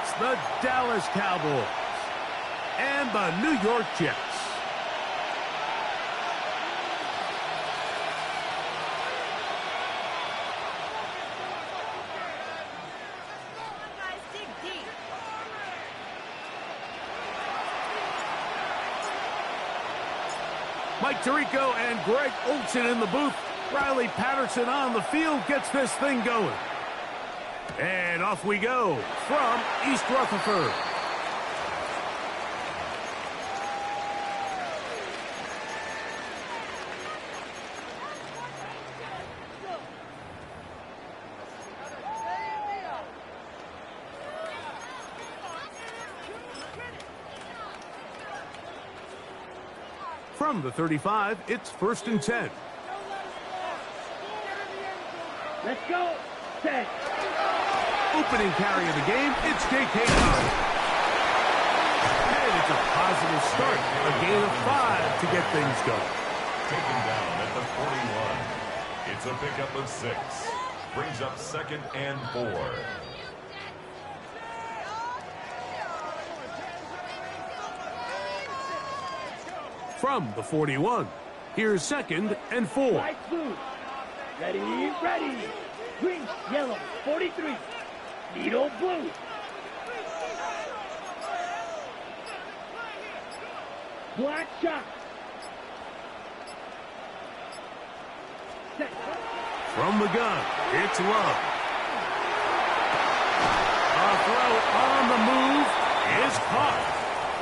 It's the Dallas Cowboys and the New York Jets. Mike Tirico and Greg Olsen in the booth. Riley Patterson on the field gets this thing going. And off we go from East Rutherford. From the 35, it's 1st and 10. Let's go. Set. Opening carry of the game, it's J.K. Dobbins. And it's a positive start. A gain of 5 to get things going. Taken down at the 41. It's a pickup of 6. Brings up 2nd and 4. From the 41, here's 2nd and 4. White blue. Ready, ready. Green, yellow, 43. Needle blue. Black shot. Set. From the gun, it's Love. A throw on the move is caught.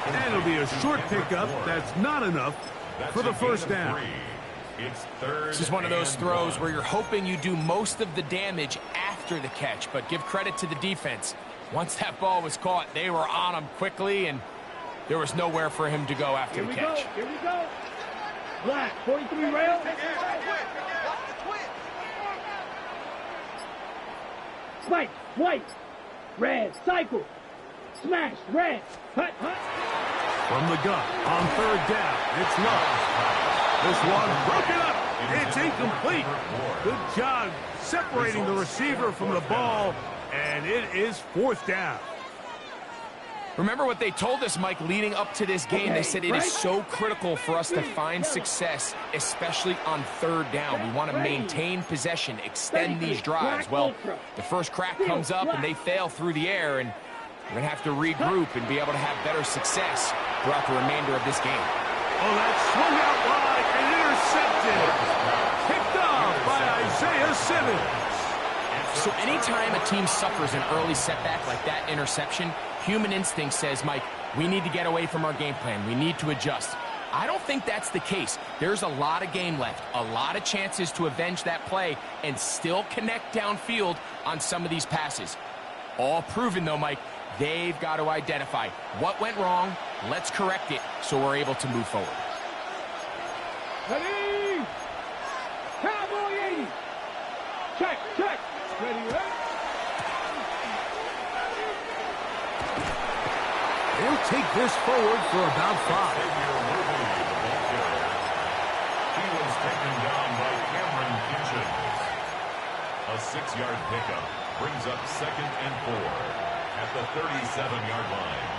And it'll be a short pickup. That's not enough for the first down. It's 3rd. This is one of those throws where you're hoping you do most of the damage after the catch, but give credit to the defense. Once that ball was caught, they were on him quickly, and there was nowhere for him to go after the catch. Here we go. Black, 43 rail. Spike, white. Red, cycle. Smash, red. Hut, hut. From the gun, on 3rd down, it's Love. This one broken up. It's incomplete. Good job separating the receiver from the ball, and it is 4th down. Remember what they told us, Mike, leading up to this game. They said it is so critical for us to find success, especially on 3rd down. We want to maintain possession, extend these drives. Well, the first crack comes up, and they fail through the air, and we're going to have to regroup and be able to have better success throughout the remainder of this game. Oh, that swung out wide and intercepted. Picked off by Isaiah Simmons. So anytime a team suffers an early setback like that interception, human instinct says, Mike, we need to get away from our game plan. We need to adjust. I don't think that's the case. There's a lot of game left, a lot of chances to avenge that play and still connect downfield on some of these passes. All proven, though, Mike, they've got to identify what went wrong. Let's correct it so we're able to move forward. Ready. Cowboy 80. Check, check. Ready, ready. They'll take this forward for about 5. He was taken down by Cameron Kitchens. A 6-yard pickup brings up 2nd and 4 at the 37-yard line.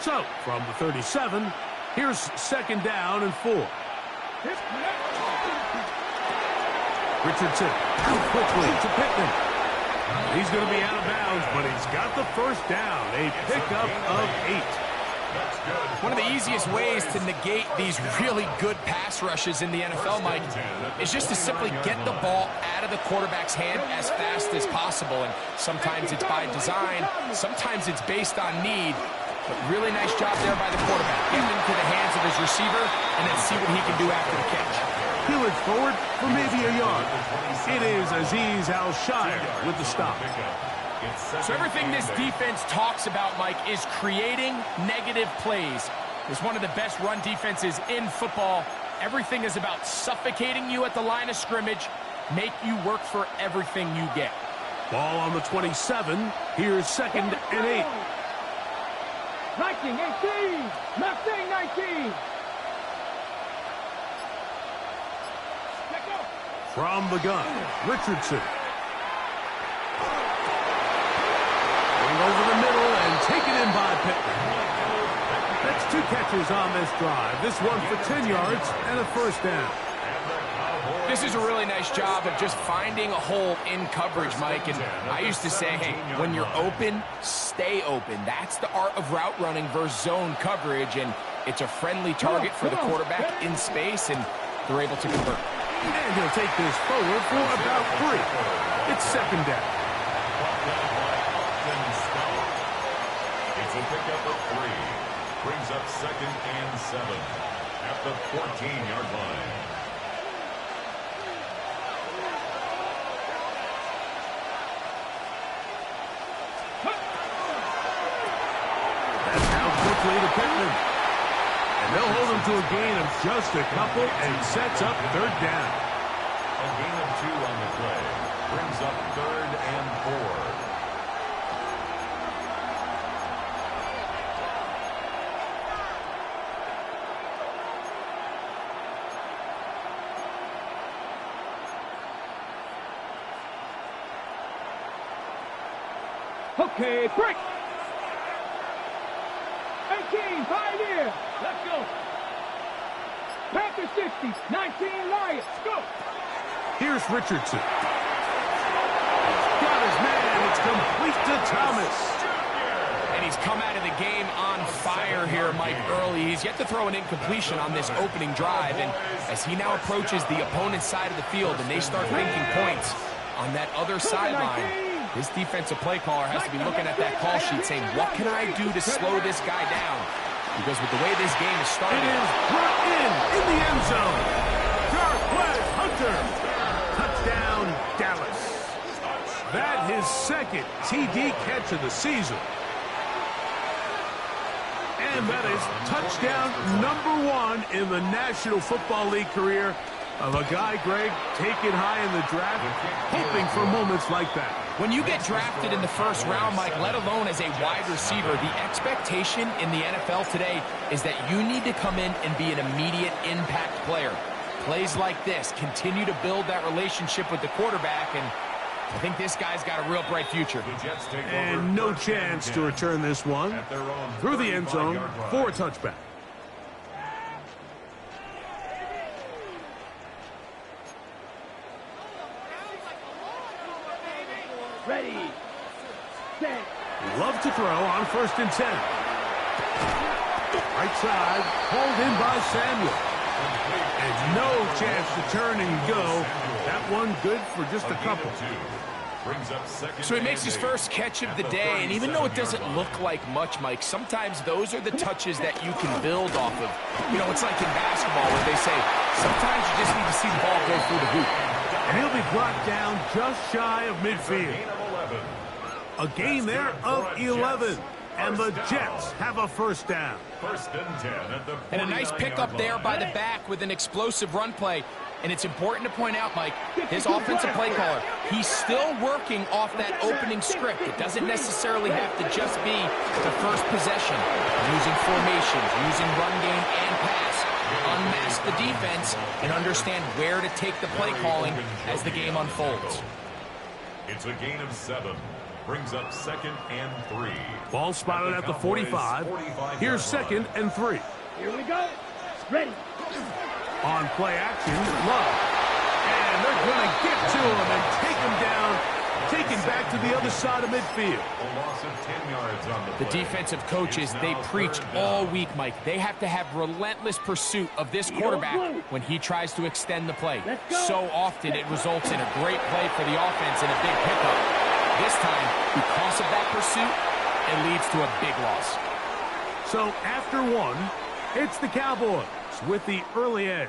So, from the 37, here's 2nd down and 4. Richardson out quickly to Pittman. He's going to be out of bounds, but he's got the first down. A pickup of 8. One of the easiest ways to negate these really good pass rushes in the NFL, Mike, is just to simply get the ball out of the quarterback's hand as fast as possible. And sometimes it's by design, sometimes it's based on need. But really nice job there by the quarterback. Get him into the hands of his receiver and then see what he can do after the catch. Peel it forward for maybe a yard. It is Azeez Al-Shire with the stop. So everything this defense talks about, Mike, is creating negative plays. It's one of the best run defenses in football. Everything is about suffocating you at the line of scrimmage, make you work for everything you get. Ball on the 27. Here's 2nd and 8. 19, 18. Nothing, 19. From the gun, Richardson. Going over the middle and taken in by Pittman. That's 2 catches on this drive. This one for 10 yards and a first down. This is a really nice job of just finding a hole in coverage, Mike. And I used to say, hey, when you're open, stay open. That's the art of route running versus zone coverage. And it's a friendly target for the quarterback in space, and they're able to convert. And he'll take this forward for about 3. It's second down. It's a pickup of 3. Brings up 2nd and 7 at the 14-yard line. That's how quickly to Pittman. And they'll hold him to a gain of just a couple and sets up third down. A gain of 2 on the play. Brings up 3rd and 4. Okay, break. 18, Pioneer. Let's go. Panther 60, 19, Lions. Go. Here's Richardson. Got his man. It's complete to Thomas. And he's come out of the game on fire here, Mike, early. He's yet to throw an incompletion on this opening drive. And as he now approaches the opponent's side of the field and they start thinking points on that other sideline, this defensive play caller has to be looking at that call sheet saying, what can I do to slow this guy down? Because with the way this game is starting, it is brought in the end zone. Darquez Hunter. Touchdown, Dallas. That his 2nd TD catch of the season. And that is touchdown number 1 in the National Football League career of a guy, Greg, taken high in the draft, hoping for moments like that. when you get drafted in the first round, Mike, let alone as a wide receiver, the expectation in the NFL today is that you need to come in and be an immediate impact player. Plays like this continue to build that relationship with the quarterback, and I think this guy's got a real bright future. And no chance to return this one through the end zone for a touchback. Ready, set. Love to throw on 1st and 10. Right side, pulled in by Samuel. And no chance to turn and go. That one good for just a couple. So he makes his first catch of the day, and even though it doesn't look like much, Mike, sometimes those are the touches that you can build off of. You know, it's like in basketball where they say, sometimes you just need to see the ball go through the hoop. And he'll be brought down just shy of midfield. A gain there of 11. And the Jets have a first down. 1st and 10 at the And a nice pickup there by the back with an explosive run play. And it's important to point out, Mike, his offensive play caller, he's still working off that opening script. It doesn't necessarily have to just be the first possession. Using formations, using run game and pass. Unmask the defense and understand where to take the play calling as the game unfolds. It's a gain of 7. Brings up 2nd and 3. Ball spotted at the 45. Here's 2nd and 3. Here we go. Ready. On play action, Love. And they're going to get to him and take him down, taken back to the other side of midfield. A loss of 10 yards on the The defensive coaches, they preach all week, Mike. They have to have relentless pursuit of this quarterback when he tries to extend the play. So often it results in a great play for the offense and a big pickup. This time, because of that pursuit, it leads to a big loss. So after one, it's the Cowboys with the early edge.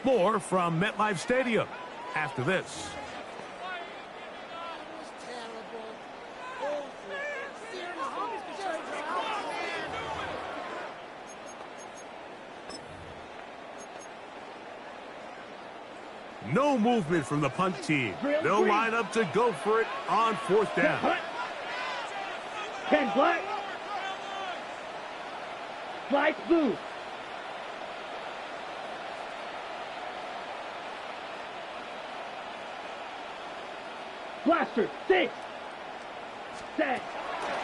More from MetLife Stadium after this. No movement from the punt team. They'll line up to go for it on 4th down. 10 black. Flight blue. Blaster, 6. Set.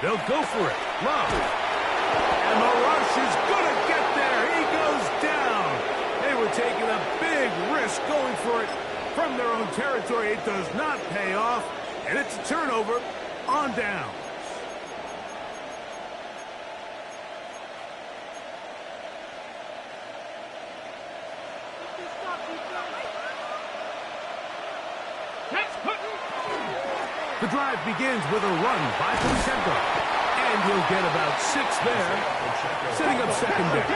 They'll go for it. Love. And the rush is going to get there. He goes down. They were taking a big risk going for it from their own territory. It does not pay off. And it's a turnover on down. The drive begins with a run by Pacheco. And he'll get about 6 there, setting up second down. He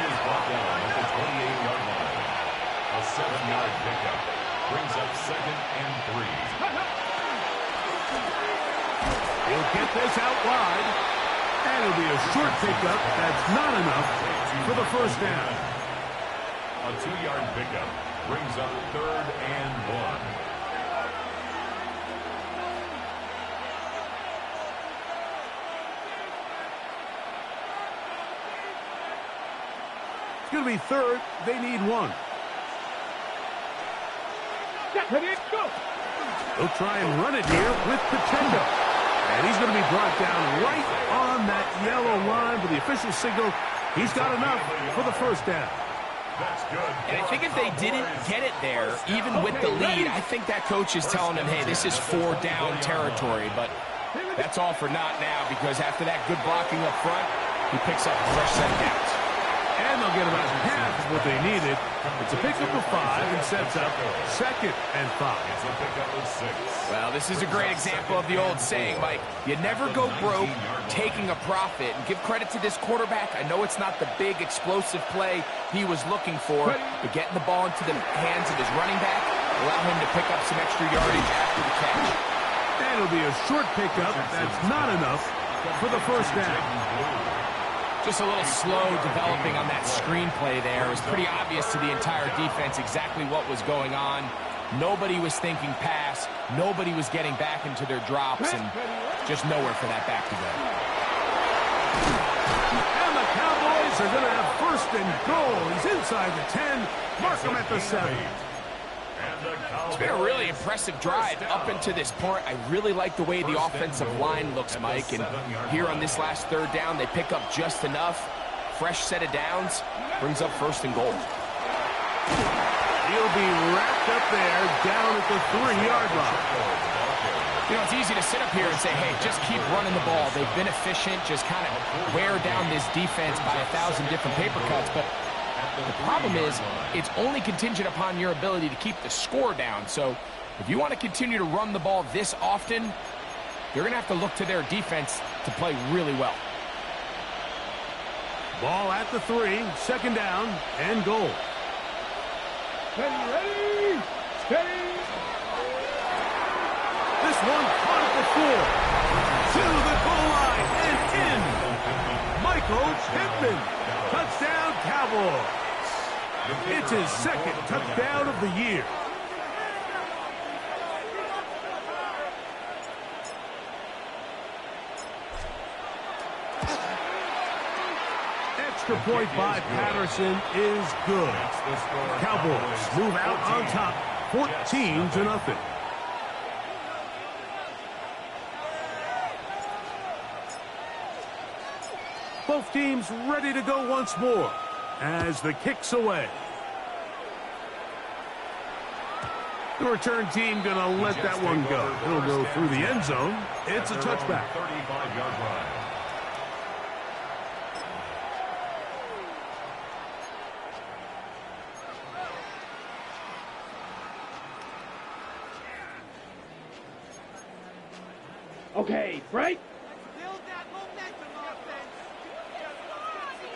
is brought down at the 28-yard line. A 7-yard pickup brings up second and 3. He'll get this out wide. And it'll be a short pickup. That's not enough for the first down. A 2-yard pickup brings up third and 1. It's going to be third. They need 1. They'll try and run it here with Pacheco. And he's going to be brought down right on that yellow line with the official signal. He's got enough for the first down. That's good. And I think if they didn't get it there, even with the lead, I think that coach is telling them, hey, this is 4 down territory. But that's all for naught now, because after that good blocking up front, he picks up a fresh set of downs. And they'll get about half of what they needed. It's a pickup of 5 and sets up second and 5. It's a pickup of 6. Well, this is a great example of the old saying, Mike. You never go broke taking a profit. And give credit to this quarterback. I know it's not the big explosive play he was looking for, but getting the ball into the hands of his running back allow him to pick up some extra yardage after the catch. And it'll be a short pickup. That's not enough for the first down. Just a little slow developing on that screenplay there. It was pretty obvious to the entire defense exactly what was going on. Nobody was thinking pass. Nobody was getting back into their drops, and just nowhere for that back to go. And the Cowboys are going to have first and goal. He's inside the 10. Mark him at the 7. It's been a really impressive drive up until this point. I really like the way the offensive line looks, Mike. And here on this last third down, they pick up just enough. Fresh set of downs. Brings up first and goal. He'll be wrapped up there down at the 3-yard line. You know, it's easy to sit up here and say, hey, just keep running the ball. They've been efficient. Just kind of wear down this defense by 1,000 different paper cuts. But the problem is, it's only contingent upon your ability to keep the score down. So if you want to continue to run the ball this often, you're going to have to look to their defense to play really well. Ball at the 3, second down and goal. Ready, steady. This one caught at the 4. To the goal line and in. Michael Pittman. Touchdown, Cowboys. It's his second touchdown of the year. Extra point by Patterson is good. Cowboys move out on top, 14-0. Both teams ready to go once more as the kick's away. The return team going to let that one go. It'll go through the end zone. It's a touchback. 35-yard line. Okay, break.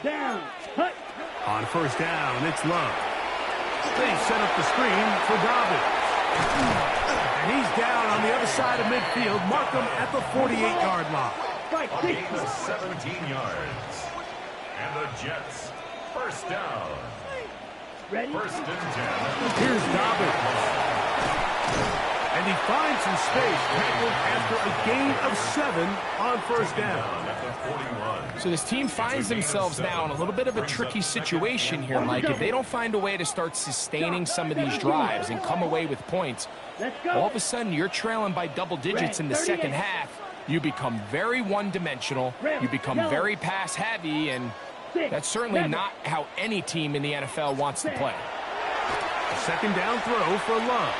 Down. Hut. On first down, it's Love. They set up the screen for Dobbins. And he's down on the other side of midfield. Mark him at the 48-yard line. Right, A gain of 17 yards. And the Jets, first down. Ready? First and 10. Here's Dobbins. And he finds some space, tackled after a gain of 7 on first down. So this team finds themselves now in a little bit of a tricky situation here, Mike. If they don't find a way to start sustaining some of these drives and come away with points, all of a sudden you're trailing by double digits in the second half. You become very one-dimensional. You become very pass-heavy, and that's certainly not how any team in the NFL wants to play. A second down throw for Love.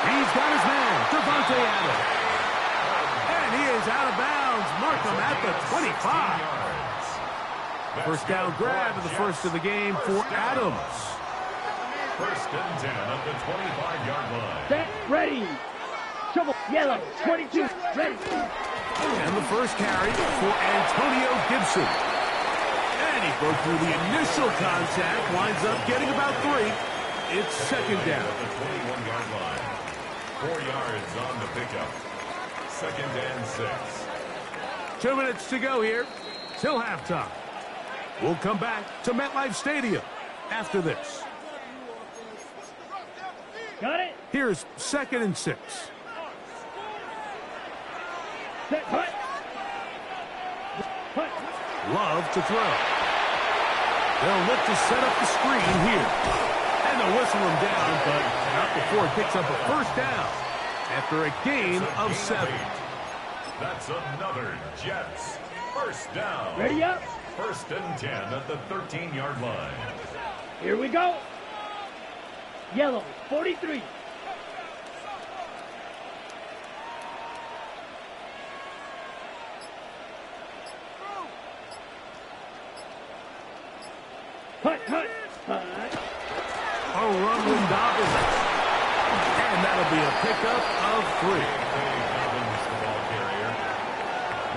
He's got his man, Devontae Adams. And he is out of bounds. Mark him at the 25. First down grab of the first of the game for Adams. First and 10 at the 25-yard line. Set, ready. Shovel, yellow, 22, ready. And the first carry for Antonio Gibson. And he broke through the initial contact, winds up getting about 3. It's second down. At the 21-yard line. 4 yards on the pickup. Second and 6. 2 minutes to go here till halftime. We'll come back to MetLife Stadium after this. Got it? Here's second and 6. Set, hut. Hut. Love to throw. They'll look to set up the screen here. And they'll whistle him down, but not before it picks up a first down after a gain of 7. That's another Jets first down. Ready up. First and 10 at the 13-yard line. Here we go. Yellow, 43. Hut, hut, hut. A run with Dobbins. And that'll be a pickup of 3. Dobbins, the ball carrier.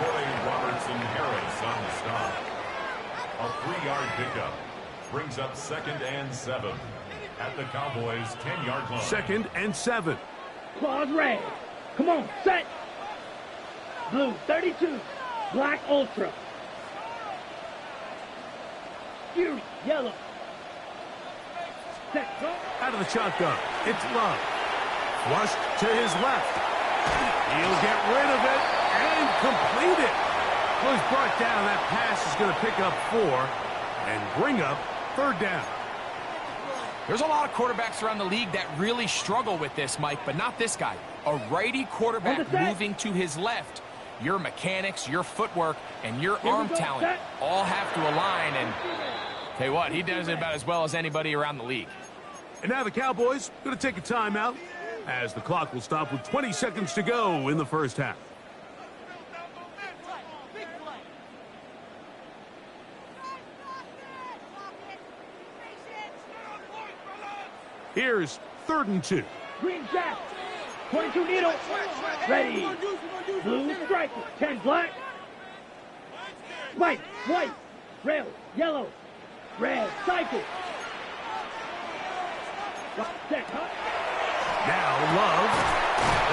Roy Robertson Harris on the stop. A 3-yard pickup brings up second and 7 at the Cowboys' 10-yard line. Second and 7. Claws red. Come on, set. Blue, 32. Black Ultra. Fury, yellow. Set, go. Out of the shotgun. It's Love. Flushed to his left. He'll get rid of it and complete it. Was brought down. That pass is going to pick up 4 and bring up third down. There's a lot of quarterbacks around the league that really struggle with this, Mike, but not this guy. A righty quarterback moving to his left. Your mechanics, your footwork, and your arm talent all have to align, and tell you what, he does it about as well as anybody around the league. And now the Cowboys going to take a timeout as the clock will stop with 20 seconds to go in the first half. Here's third and 2. Green jack. 22 needle. Ready. Blue striker. 10 black. White. White. Red. Yellow. Red. Cycle. Set. Huh? Now Love.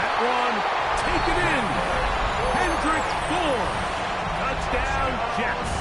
That one taken in. Hendrick 4. Touchdown, Jets.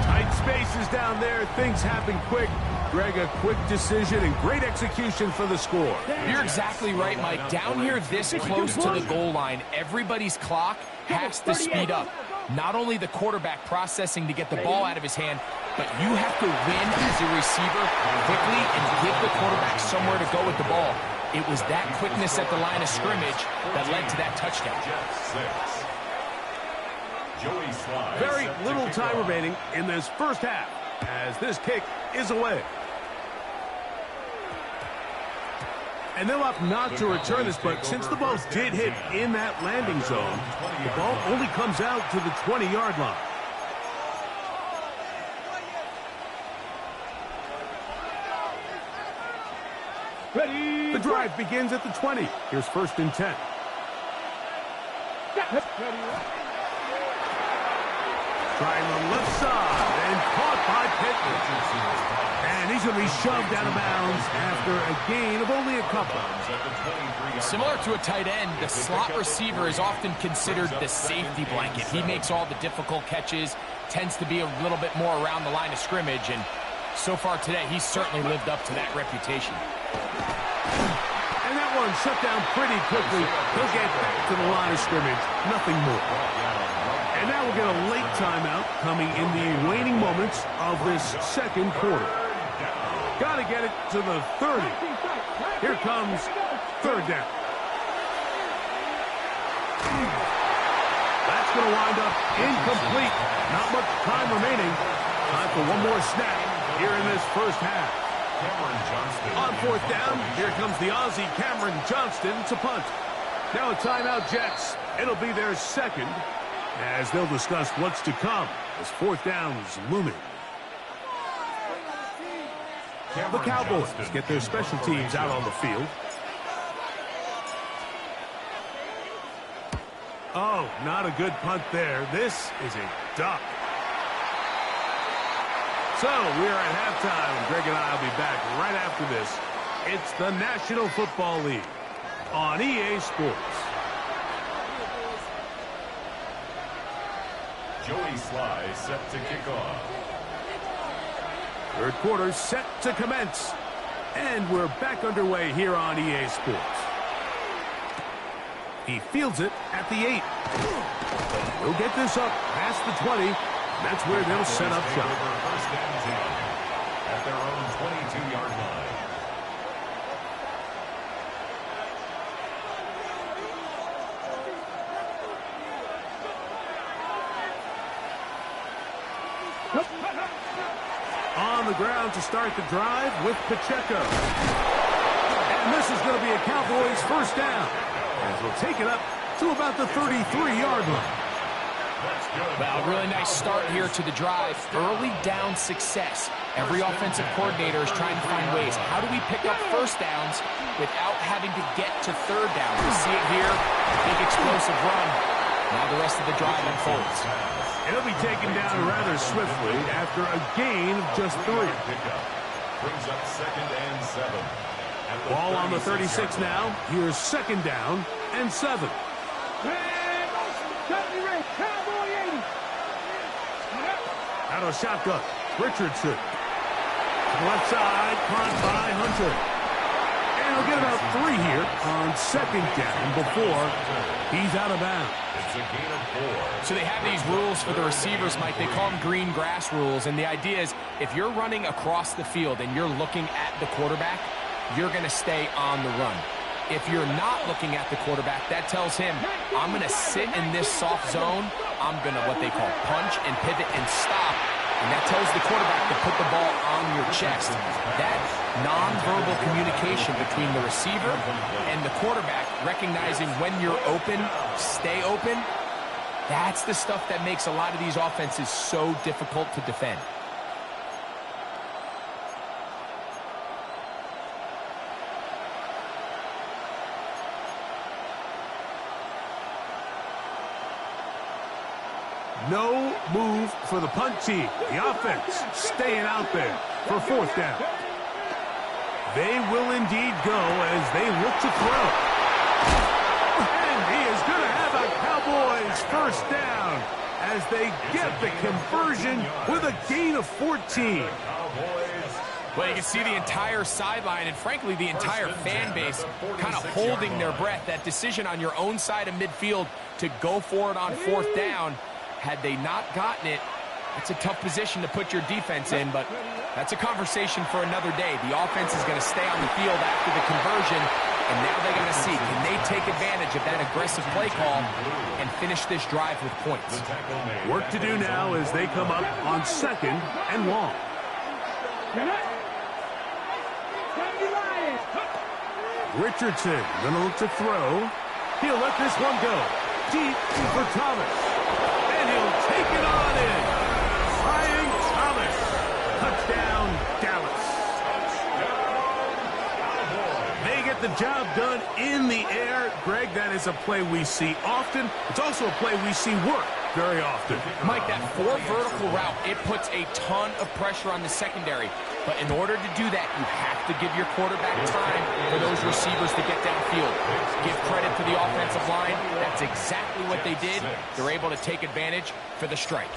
Tight spaces down there. Things happen quick. Greg, a quick decision and great execution for the score. You're exactly right, Mike. Down here this close to the goal line, everybody's clock has to speed up. Not only the quarterback processing to get the ball out of his hand, but you have to win as a receiver quickly and give the quarterback somewhere to go with the ball. It was that quickness at the line of scrimmage that led to that touchdown. Very little time remaining in this first half as this kick is away. And they'll opt not to return this, but since the ball did hit in that landing zone, the ball only comes out to the 20-yard line. Ready. The drive begins at the 20. Here's first and 10. Trying the left side and caught by Pittman. And he's going to be shoved out of bounds after a gain of only a couple. Similar to a tight end, the slot receiver is often considered the safety blanket. He makes all the difficult catches, tends to be a little bit more around the line of scrimmage, and So far today, he's certainly lived up to that reputation. And that one shut down pretty quickly. He'll get back to the line of scrimmage. Nothing more. And now we'll get a late timeout coming in the waning moments of this second quarter. Got to get it to the 30. Here comes third down. That's going to wind up incomplete. Not much time remaining. Time for one more snap here in this first half. On fourth down, here comes the Aussie Cameron Johnston to punt. Now a timeout, Jets. It'll be their second, as they'll discuss what's to come as fourth down's looming. The Cowboys get their special teams out on the field. Oh, not a good punt there. This is a duck. So, we are at halftime. Greg and I will be back right after this. It's the National Football League on EA Sports. Joey Sly set to kick off. Third quarter set to commence. And we're back underway here on EA Sports. He fields it at the 8. He'll get this up past the 20. That's where they'll set up shop. First and 10 at their own 22-yard line. On the ground to start the drive with Pacheco. And this is going to be a Cowboys first down, as we'll take it up to about the 33-yard line. Well, a really nice start here to the drive. Early down success. Every offensive coordinator is trying to find ways. How do we pick up first downs without having to get to third down? We see it here. Big explosive run. Now the rest of the drive unfolds. It'll be taken down rather swiftly after a gain of just 3. Brings up second and 7. Ball on the 36 now. Here's second down and 7. Out of shotgun, Richardson. To the left side, caught by Hunter. And he'll get about 3 here on second down before he's out of bounds. It's a gain of 4. So they have these rules for the receivers, Mike. They call them green grass rules. And the idea is if you're running across the field and you're looking at the quarterback, you're going to stay on the run. If you're not looking at the quarterback, that tells him, I'm going to sit in this soft zone. I'm going to what they call punch and pivot and stop. And that tells the quarterback to put the ball on your chest. That nonverbal communication between the receiver and the quarterback, recognizing when you're open, stay open, that's the stuff that makes a lot of these offenses so difficult to defend. No move for the punt team. The offense staying out there for fourth down. They will indeed go as they look to throw. And he is going to have a Cowboys first down as they get the conversion with a gain of 14. Well, you can see the entire sideline and, frankly, the entire fan base kind of holding their breath. That decision on your own side of midfield to go for it on fourth down, had they not gotten it, it's a tough position to put your defense in, but that's a conversation for another day. The offense is going to stay on the field after the conversion, and now they're going to see, can they take advantage of that aggressive play call and finish this drive with points? Work to do now as they come up on second and long. Richardson going to look to throw. He'll let this one go. Deep for Thomas. And he'll take it on in. Flying Thomas. Touchdown, Dallas. They get the job done in the air. Greg, that is a play we see often. It's also a play we see work very often. Mike, that 4 vertical route, it puts a ton of pressure on the secondary. But in order to do that, you have to give your quarterback time for those receivers to get downfield. Give credit to the offensive line. That's exactly what they did. They're able to take advantage for the strike.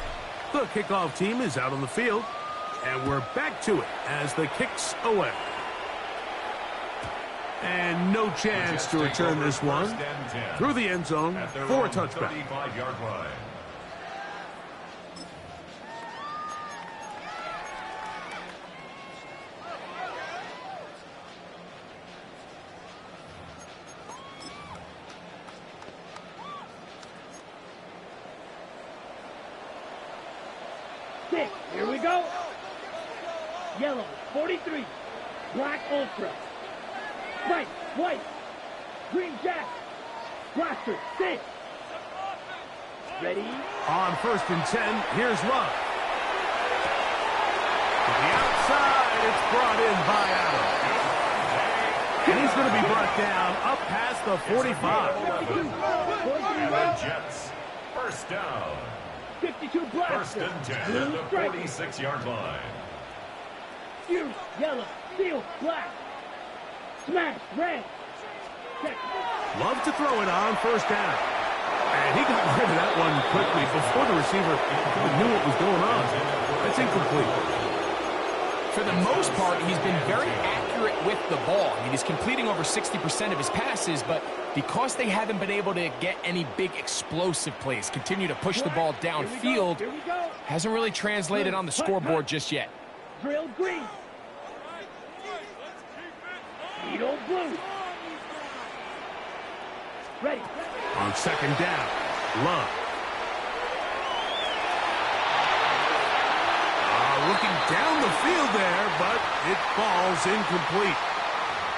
The kickoff team is out on the field. And we're back to it as the kick's away. And no chance to return this one through the end zone for a touchback. 35-yard line. Here we go. Yellow, 43. Black Ultra. White, white. Green Jack. Blaster, 6. Ready? On 1st and 10, here's Love. To the outside, it's brought in by Adams. And he's going to be brought down up past the 45. Jets. First down. 52 Blaster. 1st and 10 at the 46-yard line. Fuse, yellow, steel, black. Smash, red. Check. Love to throw it on 1st down. And he got rid of that one quickly before the receiver knew what was going on. That's incomplete. For the most part, he's been very accurate with the ball. I mean, he's completing over 60% of his passes, but because they haven't been able to get any big explosive plays, continue to push the ball downfield, hasn't really translated on the scoreboard just yet. Drill green. Needle blue. Ready. On 2nd down, Love. Looking down the field there, but it falls incomplete.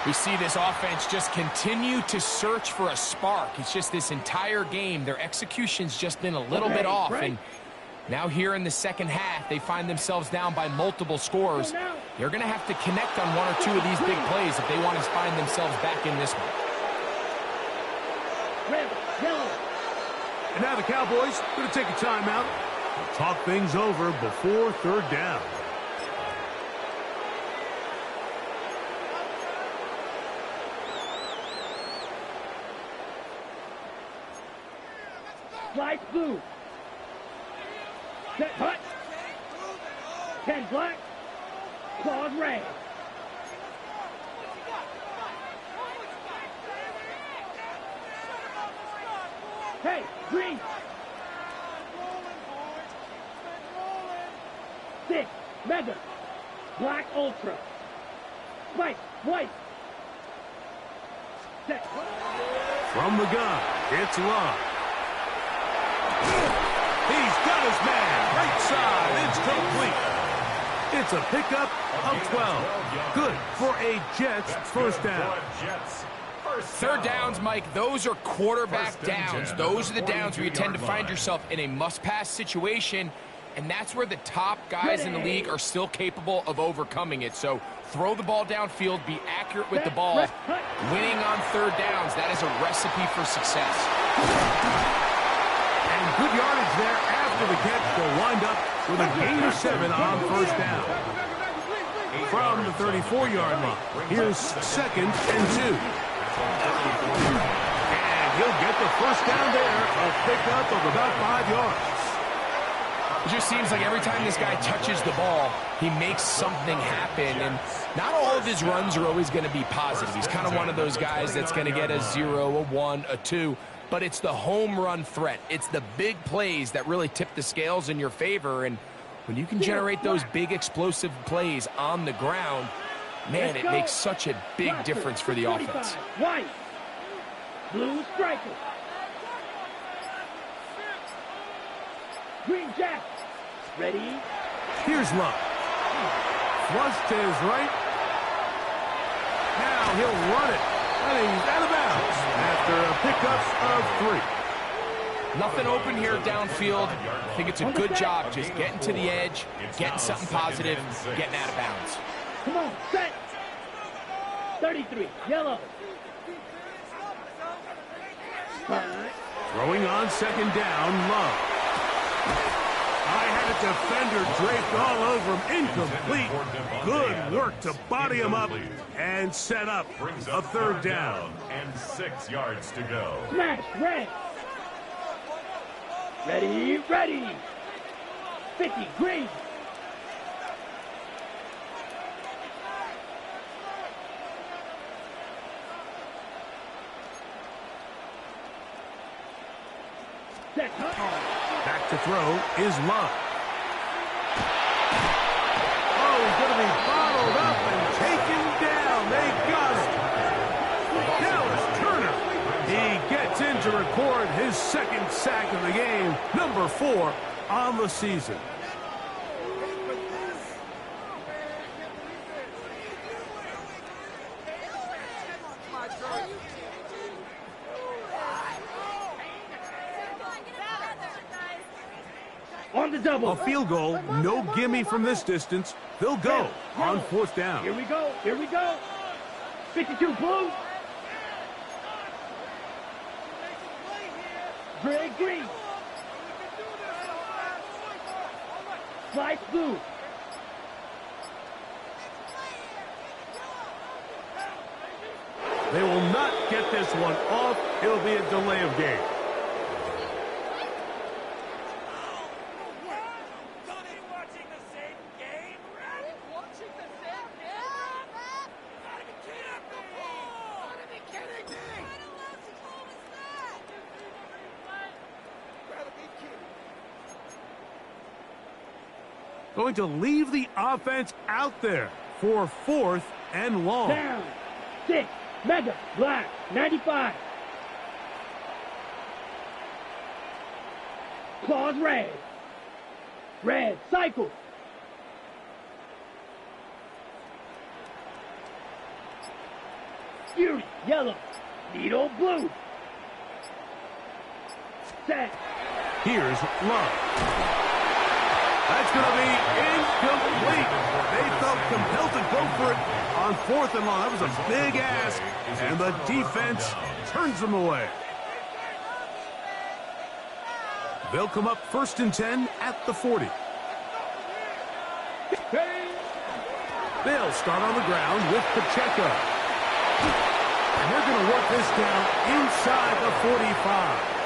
We see this offense just continue to search for a spark. It's just this entire game, their execution's just been a little bit off. And now here in the second half, they find themselves down by multiple scores. They're going to have to connect on 1 or 2 of these big plays if they want to find themselves back in this one. Red, yellow. And now the Cowboys going to take a timeout. Talk things over before 3rd down. Light blue. Set hut. 10 black. Claws red. Hey, green. 6, mega. Black ultra. Spike, white. Set. From the gun, it's Love. He's got his man. Right side, it's complete. It's a pickup of 12. Good for a Jets 1st down. 3rd downs, Mike, those are quarterback downs. Those are the downs where you tend to find yourself in a must-pass situation, and that's where the top guys in the league are still capable of overcoming it. So throw the ball downfield, be accurate with the ball. Winning on 3rd downs, that is a recipe for success. And good yardage there after the catch. They'll wind up with a gain of 7 on 1st down. From the 34-yard line, here's 2nd and 2. And he'll get the 1st down there, a pickup of about 5 yards. It just seems like every time this guy touches the ball, he makes something happen. And not all of his runs are always going to be positive. He's kind of one of those guys that's going to get a 0, a 1, a 2. But it's the home run threat. It's the big plays that really tip the scales in your favor. And when you can generate those big explosive plays on the ground, man, it makes such a big difference for the offense. White. Blue striker. Green Jack. Ready? Here's Love. Flush to his right. Now he'll run it. And he's out of bounds after a pickup of 3. Nothing open here downfield. I think it's a good job just getting to the edge, getting something positive, getting out of bounds. Come on, set. 33, yellow. 5. Throwing on 2nd down, Love. I had a defender draped all over him. Incomplete. Good work to body him up and set up a 3rd down. And 6 yards to go. Smash, red. Ready, ready. 50, green. Set. Back to throw is Love. Oh, he's going to be bottled up and taken down. They got him. Dallas Turner. He gets in to record his second sack of the game, number 4 on the season. On the double. A field goal, no gimme from this distance. They'll go on 4th down. Here we go. Here we go. 52 Blue. Greg Green. Slice Blue. They will not get this one off. It'll be a delay of game. Going to leave the offense out there for 4th and long. Down. 6. Mega. Black. 95. Claws red. Red. Cycle. Fury. Yellow. Needle blue. Set. Here's Love. That's going to be incomplete. They felt compelled to go for it on 4th and long. That was a big ask, and the defense turns them away. They'll come up 1st and 10 at the 40. They'll start on the ground with Pacheco. And they're going to work this down inside the 45.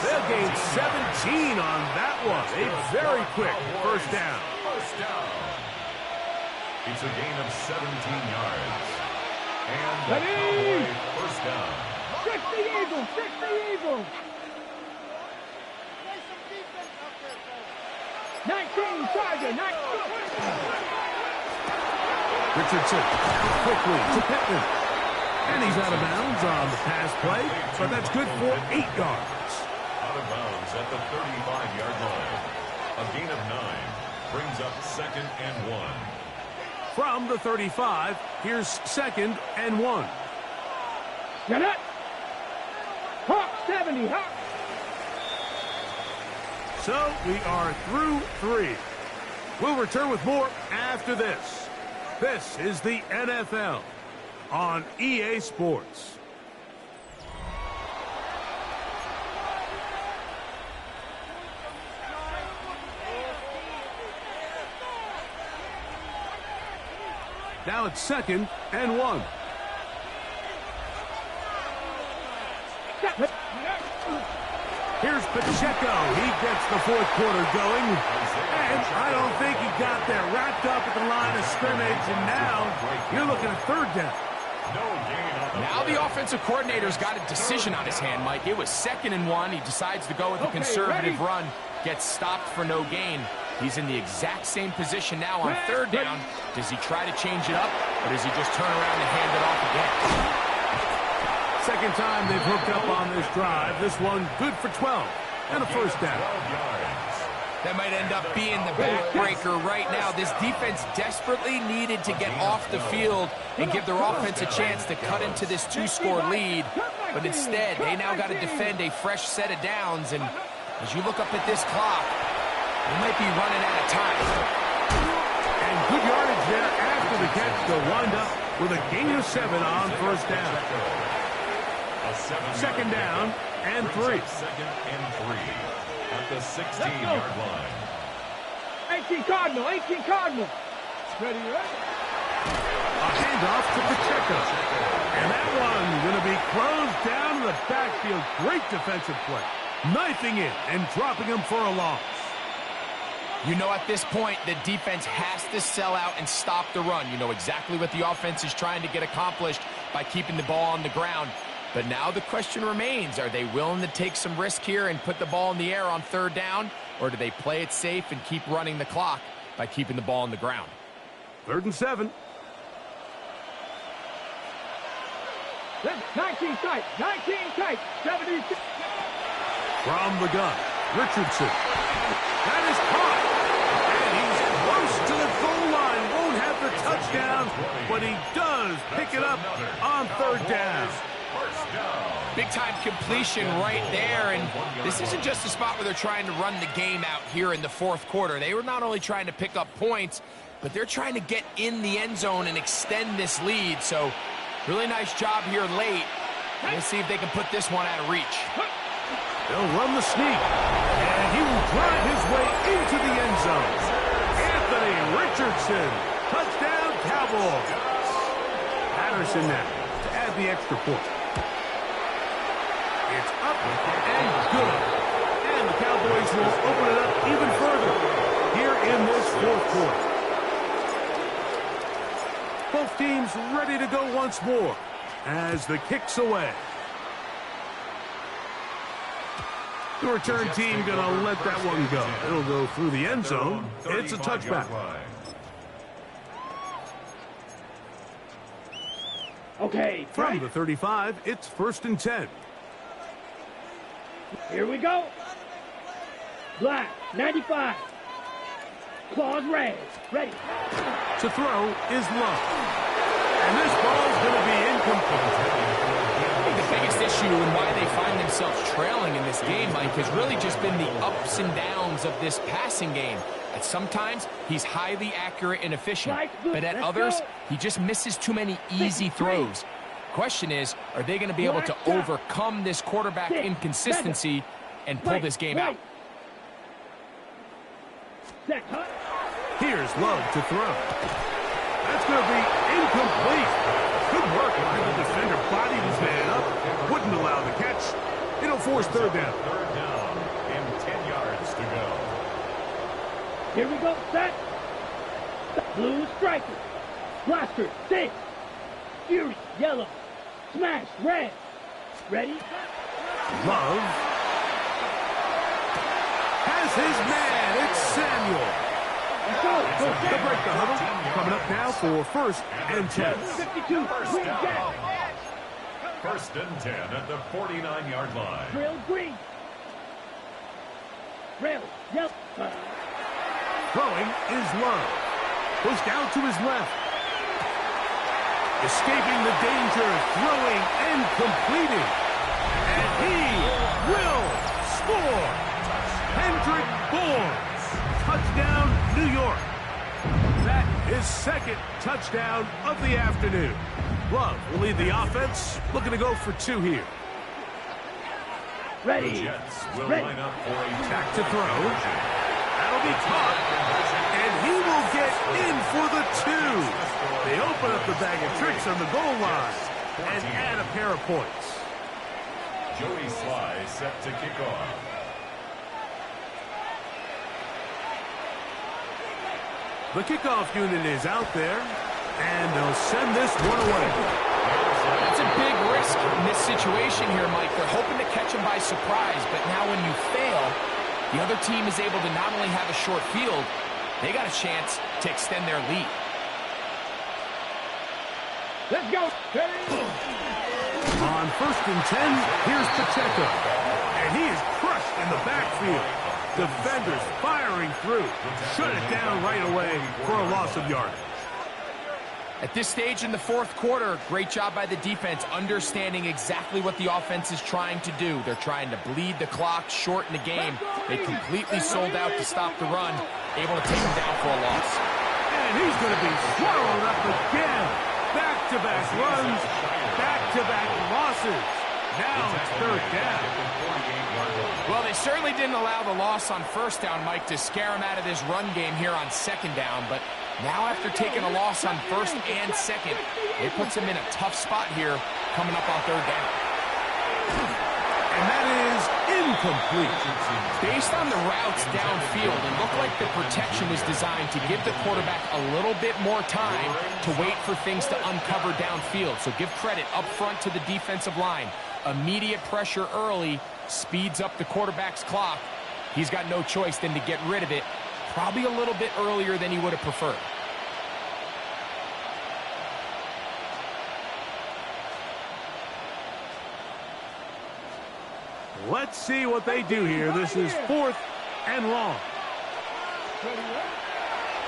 They'll gain 17 on that one. A very quick 1st down. It's a gain of 17 yards. And the Cowboys 1st down. Fix the Eagles! Fix the Eagles! 19, Tiger, 19. Richardson quickly to Pittman. And he's out of bounds on the pass play, but that's good for 8 yards. Out of bounds at the 35-yard line. A gain of 9 brings up 2nd and 1. From the 35, here's 2nd and 1. Got it. Hawk 70, Hawk. So we are through 3. We'll return with more after this. This is the NFL on EA Sports. Now it's 2nd and 1. Here's Pacheco. He gets the 4th quarter going. And I don't think he got there. Wrapped up at the line of scrimmage. And now you're looking at 3rd down. Now the offensive coordinator's got a decision on his hand, Mike. It was 2nd and 1. He decides to go with a conservative run. Gets stopped for no gain. He's in the exact same position now on 3rd down. Does he try to change it up, or does he just turn around and hand it off again? Second time they've hooked up on this drive. This one good for 12 and a 1st down. That might end up being the backbreaker right now. This defense desperately needed to get off the field and give their offense a chance to cut into this 2-score lead. But instead, they now got to defend a fresh set of downs. And as you look up at this clock, they might be running out of time. And good yardage there after the catch to wind up with a gain of 7 on 1st down. 2nd down and 3. 2nd and 3 at the 16-yard line. 18 Cardinal, 18 Cardinal. Ready, ready. A handoff to Pacheco. And that one going to be closed down in the backfield. Great defensive play. Knifing it and dropping him for a loss. You know, at this point, the defense has to sell out and stop the run. You know exactly what the offense is trying to get accomplished by keeping the ball on the ground. But now the question remains, are they willing to take some risk here and put the ball in the air on third down, or do they play it safe and keep running the clock by keeping the ball on the ground? 3rd and 7. 19 tight, 19 tight, 76. From the gun, Richardson. That is caught. And he's close to the goal line. Won't have the touchdown, but he does pick it up on 3rd down. Big-time completion right there, and this isn't just a spot where they're trying to run the game out here in the 4th quarter. They were not only trying to pick up points, but they're trying to get in the end zone and extend this lead. So really nice job here late. Let's see if they can put this one out of reach. They'll run the sneak, and he will drive his way into the end zone. Anthony Richardson, touchdown Cowboys. Patterson now to add the extra point. It's up and good. And the Cowboys will open it up even further here in this 4th quarter. Both teams ready to go once more as the kick's away. The return team going to let that one go. It'll go through the end zone. It's a touchback. Okay, From the 35, it's 1st and 10. Here we go. Black, 95. Claws red. Ready. To throw is Love. And this ball's going to be incomplete. The biggest issue and why they find themselves trailing in this game, Mike, has really just been the ups and downs of this passing game. At sometimes, he's highly accurate and efficient, but at others, he just misses too many easy throws. Question is, are they going to be able to overcome this quarterback inconsistency and pull this game out? Here's Love to throw. That's going to be incomplete. Good work by the defender. Bodied his man up. Wouldn't allow the catch. It'll force 3rd down. 3rd down and 10 yards to go. Here we go, set. Blue striker. Blaster, 6. Fury, yellow. Smash, red. Ready? Love has his man. It's Samuel. Let's go. They'll break the huddle. Coming up now for 1st and 10. 52, green jack. 1st and 10 at the 49-yard line. Drill green. Rail, yellow. Throwing is Love. Pushed out to his left. Escaping the danger, throwing and completing. And he will score. Hendrick Bourne. Touchdown, New York. That is 2nd touchdown of the afternoon. Love will lead the offense. Looking to go for 2 here. Ready. The Jets will Ready. line up for a Back to throw. That'll be caught. And he will get in for the 2. They open up the bag of tricks on the goal line and add a pair of points. Joey Sly set to kick off. The kickoff unit is out there, and they'll send this one away. That's a big risk in this situation here, Mike. They're hoping to catch him by surprise, but now when you fail, the other team is able to not only have a short field, they got a chance to extend their lead. Let's go. On 1st and 10, here's Pacheco. And he is crushed in the backfield. Defenders firing through. Shut it down right away for a loss of yardage. At this stage in the 4th quarter, great job by the defense, understanding exactly what the offense is trying to do. They're trying to bleed the clock, shorten the game. They completely sold out to stop the run, able to take him down for a loss. And he's going to be swallowed up again. Back-to-back runs, back-to-back losses. Now it's 3rd down. Well, they certainly didn't allow the loss on 1st down, Mike, to scare him out of this run game here on 2nd down. But now after taking a loss on 1st and 2nd, it puts him in a tough spot here coming up on 3rd down. And that is incomplete. Based on the routes downfield, it looked like the protection is designed to give the quarterback a little bit more time to wait for things to uncover downfield. So give credit up front to the defensive line. Immediate pressure early speeds up the quarterback's clock. He's got no choice than to get rid of it, probably a little bit earlier than he would have preferred. Let's see what they do here. This is 4th and long.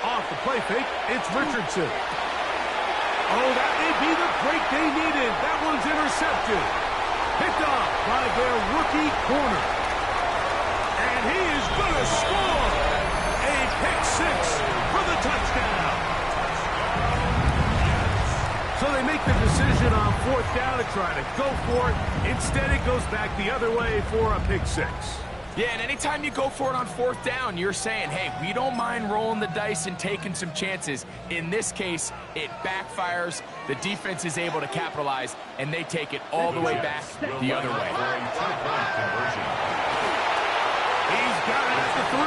Off the play fake, it's Richardson. Oh, that may be the break they needed. That one's intercepted. Picked off by their rookie corner. And he is going to score. A pick six for the touchdown. So they make the decision on 4th down to try to go for it. Instead, it goes back the other way for a pick six. Yeah, and anytime you go for it on 4th down, you're saying, hey, we don't mind rolling the dice and taking some chances. In this case, it backfires. The defense is able to capitalize, and they take it all the way back the other way. He's got it at the 3,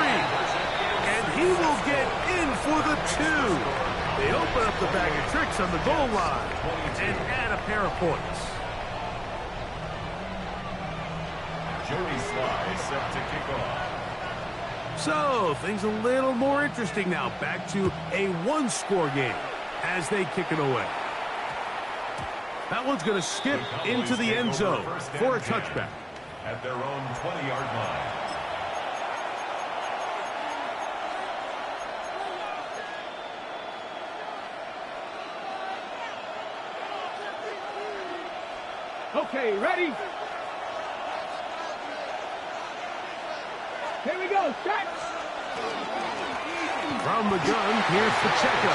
and he will get in for the 2. They open up the bag of tricks on the goal line and add a pair of points. Jody Sly set to kick off. So, things a little more interesting now. Back to a one-score game as they kick it away. That one's going to skip into the end zone for a touchback. At their own 20-yard line. Okay, ready? Here we go, set! From the gun, here's Pacheco.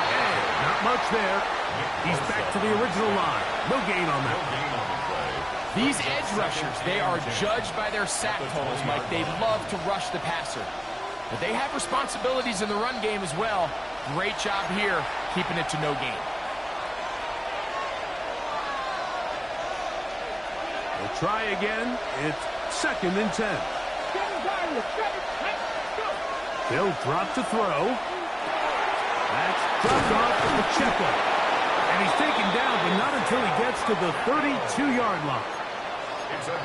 And not much there. He's back to the original line. No gain on that. These edge rushers, they are judged by their sack totals, Mike. They love to rush the passer. But they have responsibilities in the run game as well. Great job here, keeping it to no gain. We'll try again. It's 2nd and 10. They'll drop to throw. That's dropped off to Pacheco. And he's taken down, but not until he gets to the 32-yard line.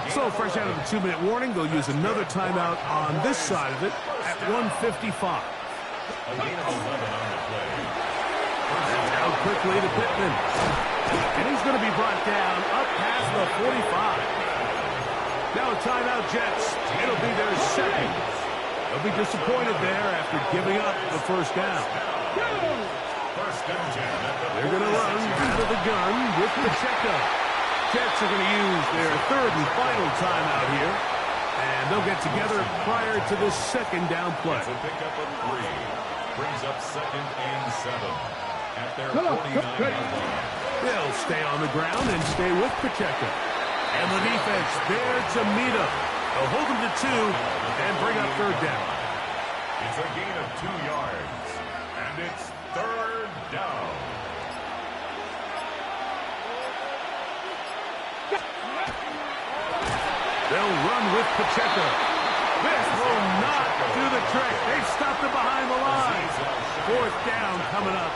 So fresh out of the 2-minute warning, they'll use another timeout on this side of it at 1:55. That's out quickly to Pittman. And he's going to be brought down up past the 45. Now a timeout, Jets. It'll be their 2nd. They'll be disappointed there after giving up the 1st down. They're going to run out of the gun with Pacheco. Jets are going to use their 3rd and final timeout here. And they'll get together prior to this 2nd down play. It's a pickup of 3. Brings up 2nd and 7. At their 49-yard line. They'll stay on the ground and stay with Pacheco. And the defense there to meet him. They'll hold him to 2 and bring up 3rd down. It's a gain of 2 yards. And it's 3rd down. They'll run with Pacheco. This will not do the trick. They've stopped him behind the line. 4th down coming up.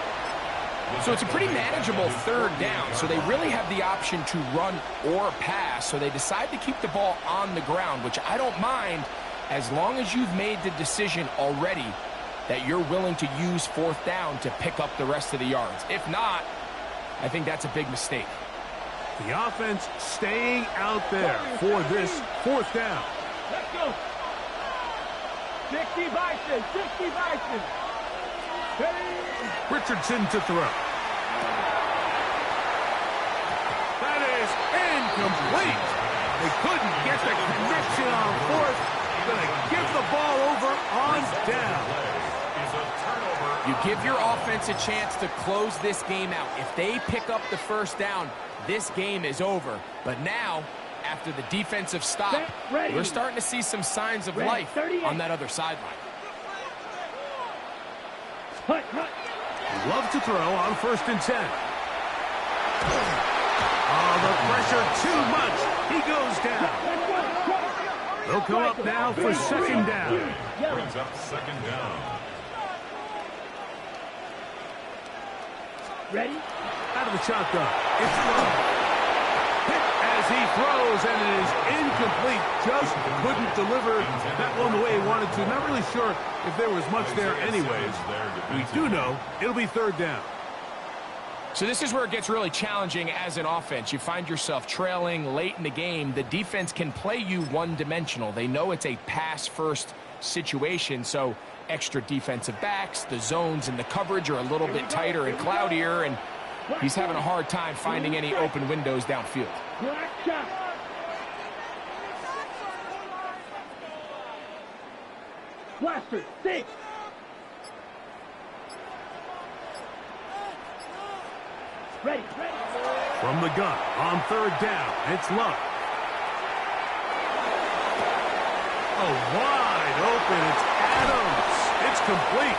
So it's a pretty manageable 3rd down, so they really have the option to run or pass, so they decide to keep the ball on the ground, which I don't mind as long as you've made the decision already that you're willing to use 4th down to pick up the rest of the yards. If not, I think that's a big mistake. The offense staying out there for this 4th down. Let's go! 60 Bison, 60 Bison! Richardson to throw. That is incomplete. They couldn't get the connection on 4th. Going to give the ball over on down. You give your offense a chance to close this game out. If they pick up the 1st down, this game is over. But now, after the defensive stop, we're starting to see some signs of life on that other sideline. Love to throw on 1st and 10. Oh, the pressure too much. He goes down. They'll come up now for second down. Brings up second down. Ready? Out of the shotgun. It's low. Hit as he throws, and it is incomplete. Just couldn't deliver that one the way he wanted to. Not really sure if there was much there anyways. We do know it'll be third down. So this is where it gets really challenging as an offense. You find yourself trailing late in the game. The defense can play you one-dimensional. They know it's a pass-first situation, so extra defensive backs, the zones and the coverage are a little bit tighter and cloudier, and he's having a hard time finding any open windows downfield. Black shot. Blaster, 6. Ready. From the gun on third down, it's Love. Oh, wide open. It's Adams. It's complete.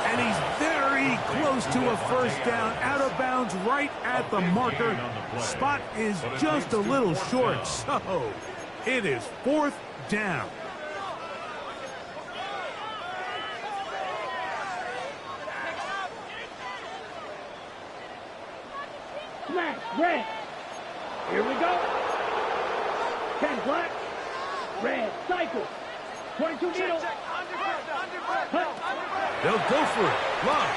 And he's very close to a first down. Out of bounds right at the marker. Spot is just a little short. So it is fourth down. Smash, red. Here we go. 10 black. Red, cycle. 22 needle. They'll go for it. Love.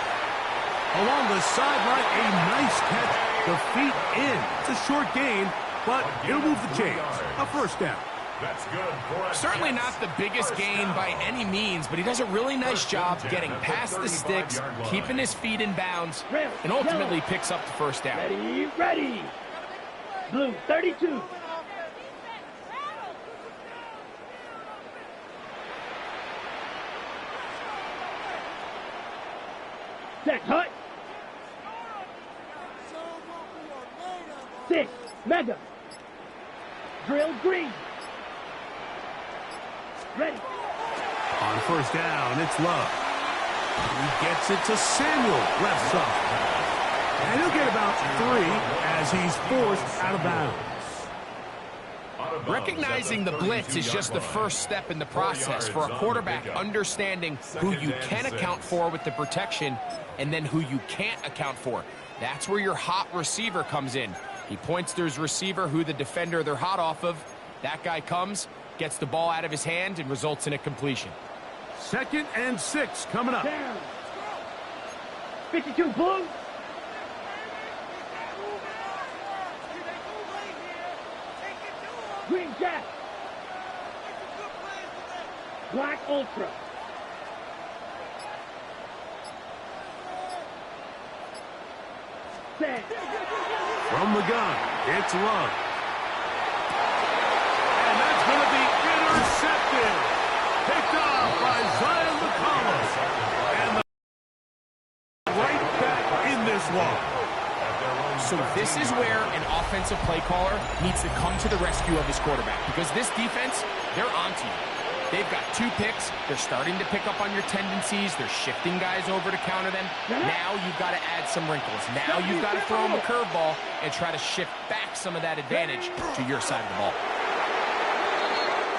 Along the sideline, a nice catch. The feet in. It's a short gain, but it'll move the chains. A first down. That's good for Certainly not the biggest gain by any means, but he does a really nice job getting past the sticks, keeping his feet in bounds, and ultimately picks up the first down. Ready. Blue, 32. Set, hut. 6, mega. Drill, green. Ready. On first down, it's Love. He gets it to Samuel, left side. And he'll get about 3 as he's forced out of bounds. Recognizing the blitz is just the first step in the process for a quarterback understanding who you can account for with the protection and then who you can't account for. That's where your hot receiver comes in. He points to his receiver who the defender they're hot off of. That guy comes, gets the ball out of his hand, and results in a completion. 2nd and 6 coming up. Down. 52 blue. Green jack. Black ultra. Set. From the gun, it's Love. And that's going to be intercepted. Picked off by Zion McCollum. And right back in this one. So this is where an offensive play caller needs to come to the rescue of his quarterback, because this defense, they're onto you. They've got 2 picks. They're starting to pick up on your tendencies. They're shifting guys over to counter them. Now you've got to add some wrinkles. Now you've got to throw them a curveball and try to shift back some of that advantage to your side of the ball.